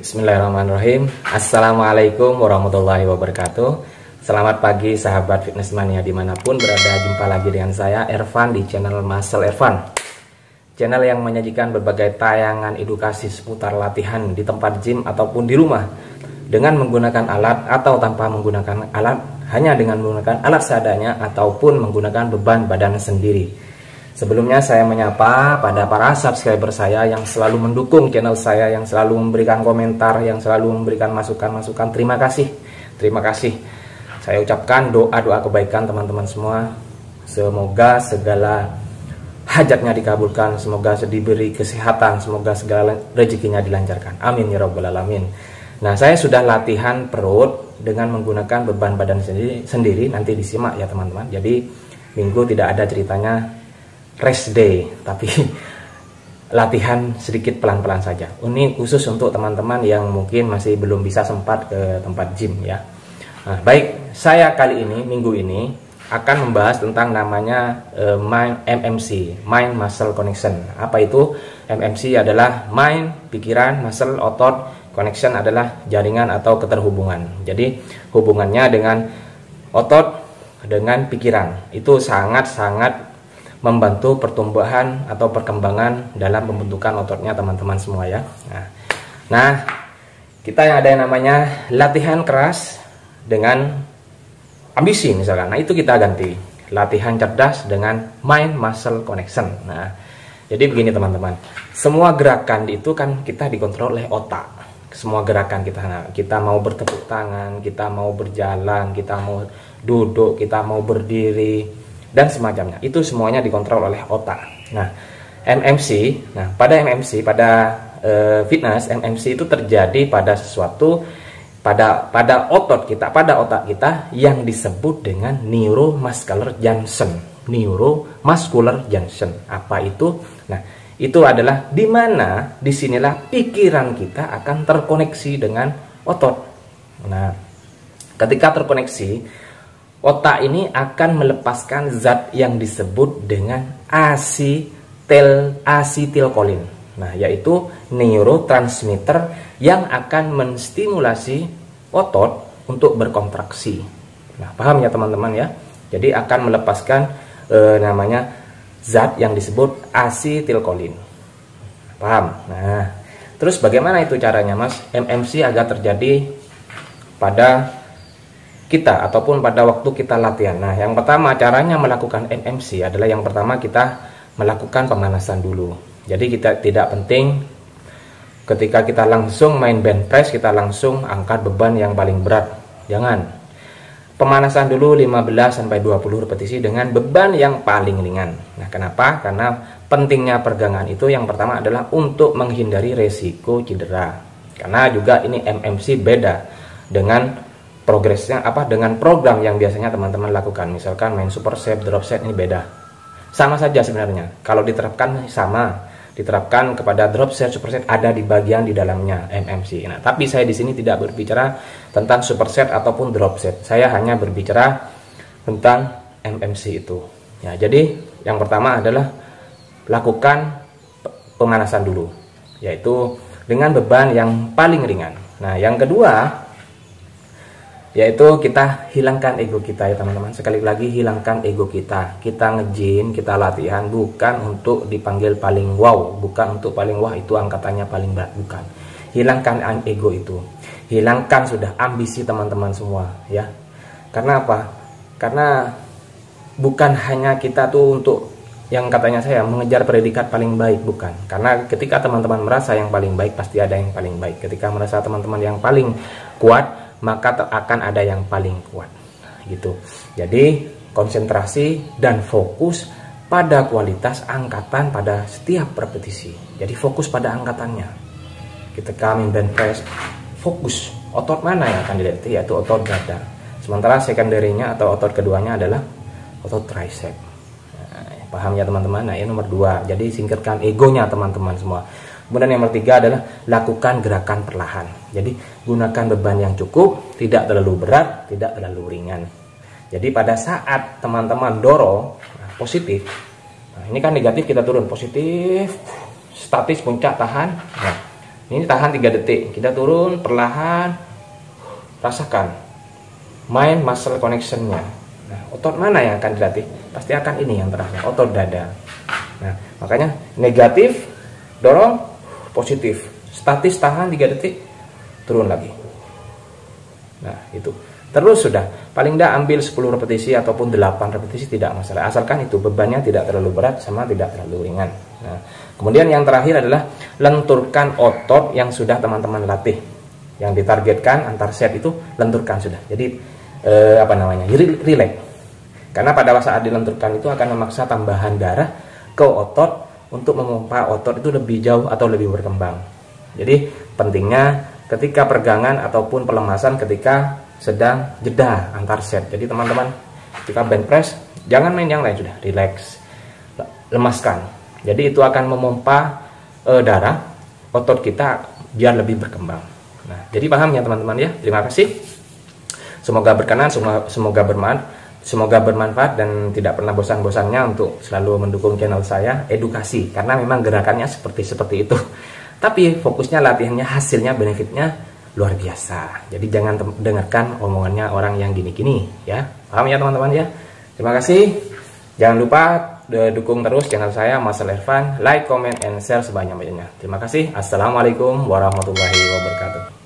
Bismillahirrahmanirrahim. Assalamualaikum warahmatullahi wabarakatuh. Selamat pagi sahabat fitness mania dimanapun berada. Jumpa lagi dengan saya Ervan di channel Muscle Ervan, channel yang menyajikan berbagai tayangan edukasi seputar latihan di tempat gym ataupun di rumah dengan menggunakan alat atau tanpa menggunakan alat, hanya dengan menggunakan alat seadanya ataupun menggunakan beban badan sendiri. Sebelumnya saya menyapa pada para subscriber saya yang selalu mendukung channel saya, yang selalu memberikan komentar, yang selalu memberikan masukan-masukan. Terima kasih. Terima kasih. Saya ucapkan doa-doa kebaikan teman-teman semua. Semoga segala hajatnya dikabulkan, semoga diberi kesehatan, semoga segala rezekinya dilancarkan. Amin ya rabbal alamin. Nah, saya sudah latihan perut dengan menggunakan beban badan sendiri. Nanti disimak ya teman-teman. Jadi minggu tidak ada ceritanya rest day, tapi latihan sedikit pelan-pelan saja. Ini khusus untuk teman-teman yang mungkin masih belum bisa sempat ke tempat gym ya. Nah, baik, saya kali ini minggu ini akan membahas tentang namanya MMC, Mind Muscle Connection. Apa itu? MMC adalah mind, pikiran, muscle, otot, connection adalah jaringan atau keterhubungan. Jadi hubungannya dengan otot dengan pikiran itu sangat-sangat membantu pertumbuhan atau perkembangan dalam pembentukan ototnya teman-teman semua ya. Nah, kita yang ada yang namanya latihan keras dengan ambisi misalkan. Nah, itu kita ganti latihan cerdas dengan mind muscle connection. Nah, jadi begini teman-teman. Semua gerakan itu kan kita dikontrol oleh otak. Semua gerakan kita mau bertepuk tangan, kita mau berjalan, kita mau duduk, kita mau berdiri dan semacamnya, itu semuanya dikontrol oleh otak. Nah, MMC, pada fitness, MMC itu terjadi pada sesuatu pada otot kita, pada otak kita yang disebut dengan neuromuscular junction. Neuromuscular junction. Apa itu? Nah, itu adalah di mana disinilah pikiran kita akan terkoneksi dengan otot. Nah, ketika terkoneksi, otak ini akan melepaskan zat yang disebut dengan asetilkolin. Nah, yaitu neurotransmitter yang akan menstimulasi otot untuk berkontraksi. Nah, paham ya teman-teman ya? Jadi akan melepaskan namanya zat yang disebut asetilkolin. Paham? Nah, terus bagaimana itu caranya, Mas? MMC agar terjadi pada kita ataupun pada waktu kita latihan. Nah, yang pertama caranya melakukan MMC adalah yang pertama kita melakukan pemanasan dulu. Jadi kita tidak penting ketika kita langsung main bench press kita langsung angkat beban yang paling berat. Jangan. Pemanasan dulu 15 sampai 20 repetisi dengan beban yang paling ringan. Nah, kenapa? Karena pentingnya pergangan itu yang pertama adalah untuk menghindari resiko cedera. Karena juga ini MMC beda dengan progresnya dengan program yang biasanya teman-teman lakukan. Misalkan main superset, dropset, ini beda. Sama saja sebenarnya. Kalau diterapkan sama, diterapkan kepada dropset, superset ada di bagian di dalamnya MMC. Nah, tapi saya di sini tidak berbicara tentang superset ataupun dropset. Saya hanya berbicara tentang MMC itu. Ya, jadi yang pertama adalah lakukan pemanasan dulu, yaitu dengan beban yang paling ringan. Nah, yang kedua yaitu kita hilangkan ego kita ya teman-teman. Sekali lagi hilangkan ego kita. Kita nge-gym, kita latihan bukan untuk dipanggil paling wow, bukan untuk paling wah itu angkatannya paling berat, bukan. Hilangkan ego itu. Hilangkan sudah ambisi teman-teman semua ya. Karena apa? Karena bukan hanya kita tuh untuk yang katanya saya mengejar predikat paling baik, bukan. Karena ketika teman-teman merasa yang paling baik pasti ada yang paling baik. Ketika merasa teman-teman yang paling kuat maka akan ada yang paling kuat gitu. Jadi konsentrasi dan fokus pada kualitas angkatan pada setiap repetisi. Jadi fokus pada angkatannya. Ketika main bench press, fokus otot mana yang akan dilatih, yaitu otot dada. Sementara secondary-nya atau otot keduanya adalah otot tricep. Nah, paham ya teman-teman? Nah, ini nomor 2. Jadi singkirkan egonya teman-teman semua. Kemudian yang ketiga adalah lakukan gerakan perlahan. Jadi gunakan beban yang cukup, tidak terlalu berat, tidak terlalu ringan. Jadi pada saat teman-teman dorong positif, nah ini kan negatif kita turun, positif, statis puncak tahan. Nah, Ini tahan 3 detik, kita turun perlahan, rasakan main muscle connection-nya. Nah, otot mana yang akan dilatih? Pasti akan ini yang terasa, otot dada. Nah, makanya negatif, dorong, positif, statis tahan 3 detik, turun lagi. Nah, itu terus sudah, paling tidak ambil 10 repetisi ataupun 8 repetisi tidak masalah, asalkan itu bebannya tidak terlalu berat sama tidak terlalu ringan. Nah, kemudian yang terakhir adalah lenturkan otot yang sudah teman-teman latih. Yang ditargetkan antar set itu lenturkan sudah. Jadi relax. Karena pada saat dilenturkan itu akan memaksa tambahan darah ke otot untuk memompa otot itu lebih jauh atau lebih berkembang. Jadi pentingnya ketika pergangan ataupun pelemasan ketika sedang jeda antar set. Jadi teman-teman ketika bench press jangan main yang lain, sudah relax, lemaskan. Jadi itu akan memompa darah otot kita biar lebih berkembang. Nah, jadi paham ya teman-teman ya. Terima kasih. Semoga berkenan, semoga bermanfaat dan tidak pernah bosan-bosannya untuk selalu mendukung channel saya edukasi, karena memang gerakannya seperti itu. Tapi fokusnya latihannya, hasilnya, benefitnya luar biasa. Jadi jangan dengarkan omongannya orang yang gini-gini ya. Paham ya teman-teman ya. Terima kasih. Jangan lupa dukung terus channel saya Marcel Irfan, like, comment, and share sebanyak-banyaknya. Terima kasih. Assalamualaikum warahmatullahi wabarakatuh.